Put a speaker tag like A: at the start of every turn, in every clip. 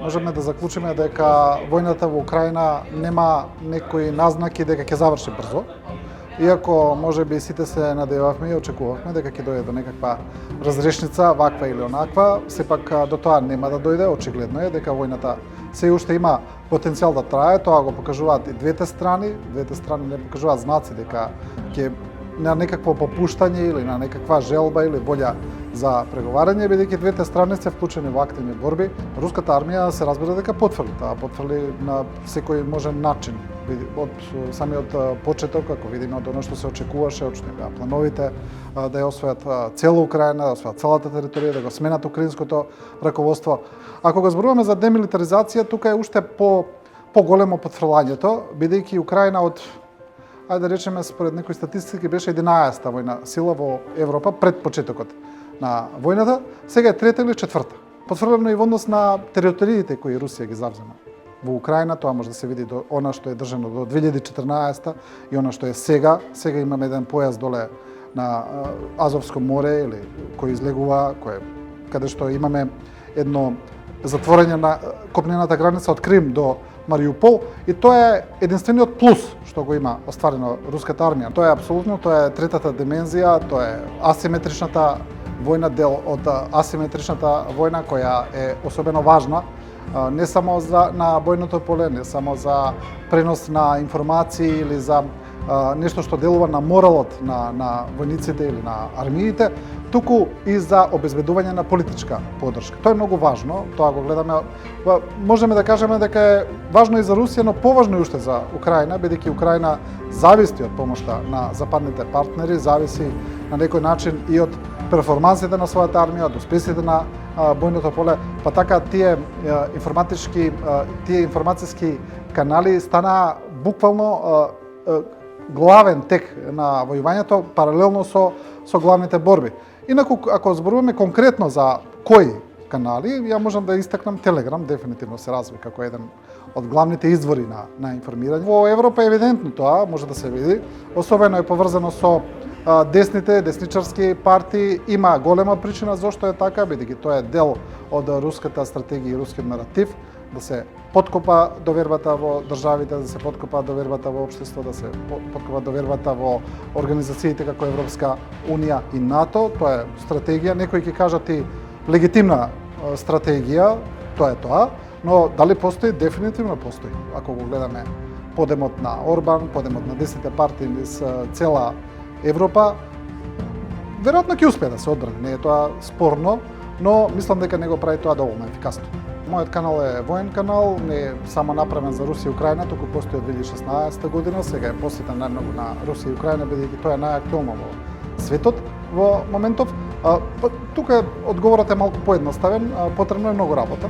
A: можеме да заклучиме дека војната во Украина нема некои назнаки дека ќе заврши брзо. Иако можеби сите се надевавме и очекувавме дека ќе дојде до некаква разрешница, ваква или онаква, сепак до тоа нема да дојде. Очигледно е дека војната се уште има потенцијал да трае, тоа го покажуваат и двете страни. Двете страни не покажуваат знаци дека ќе на некакво попуштање или на некаква желба или волја за преговарање, бидејќи двете страни се вклучени во активни борби. Руската армија се разбира дека потврди, потврди на секој можен начин. Од самиот почеток, ако видиме од оно што се очекуваше, од што беа плановите да ја освојат цела Украина, да освојат целата територија, да го сменат украинското раководство. Ако го зборуваме за демилитаризација, тука е уште поголемо потврлањето, бидејќи Украина од ајде да речеме според некои статистики беше 11-та војна сила во Европа пред почетокот на војната, сега е 3-та или 4-та. Потврлено и во однос на териториите кои Русија ги завзема во Украина, тоа може да се види до она што е држано до 2014 и она што е сега. Сега имаме еден појас доле на Азовско море или кој излегува, каде што имаме едно затворање на копнената граница од Крим до Мариупол, и тоа е единствениот плюс што го има остварено руската армија. Тоа е апсолутно, тоа е третата димензија, тоа е асиметричната војна, дел од асиметричната војна која е особено важна не само на бојното поле, не само за пренос на информации или за нешто што делува на моралот на војниците или на армиите, туку и за обезбедување на политичка поддршка. Тоа е многу важно, тоа го гледаме. Можеме да кажеме дека е важно и за Русија, но поважно и уште за Украина, бидејќи Украина зависи од помошта на западните партнери, зависи на некој начин и од перформансите на својата армија, од успесите на бојното поле, па така тие информацијски канали стана буквално главен тек на војувањето паралелно со главните борби. Инаку, ако зборуваме конкретно за кои канали, ја можам да истакнам Телеграм, дефинитивно се разви како еден од главните извори на информирање. Во Европа е евидентно тоа, може да се види, особено е поврзано со десничарски партии. Има голема причина зошто е така, бидејќи тоа е дел од руската стратегија и рускиот наратив, да се подкопа довербата во државите, да се подкопа довербата во општество, да се подкопа довербата во организациите како Европска Унија и НАТО. Тоа е стратегија, некои ќе кажат и легитимна стратегија, тоа е тоа, но дали постои? Дефинитивно постои. Ако го гледаме подемот на Орбан, подемот на десните партии низ цела Европа, веројатно ќе успее да се одбрани, не е тоа спорно, но мислам дека не го прави тоа доволно ефикасно. Мојот канал е воен канал, не е само направен за Русија и Украина, туку постои од 2016 година, сега е посветен најмногу на Русија и Украина, бидејќи тоа е најактуелно во светот во моментов. Тука одговорот е малку поедноставен, потребно е многу работа,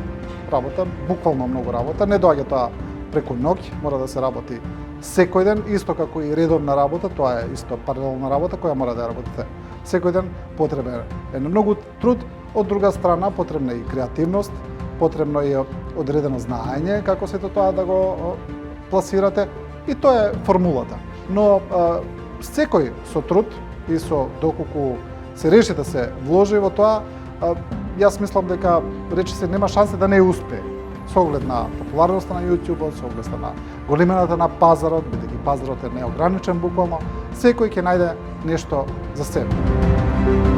A: буквално многу работа, не доаѓа тоа преку ноќ, мора да се работи секој ден, исто како и редовна работа, тоа е исто паралелна работа која мора да ја работите секој ден. Потребен е многу труд, од друга страна потребна е и креативност, потребно е одредено знаење како сето тоа да го пласирате, и тоа е формулата. Но секој со труд и со доколку се реши да се вложи во тоа, јас мислам дека речиси нема шанси да не успее. Со оглед на популарноста на YouTube, со оглед на големината на пазарот, бидејќи пазарот е неограничен буквално, секој ќе најде нешто за себе.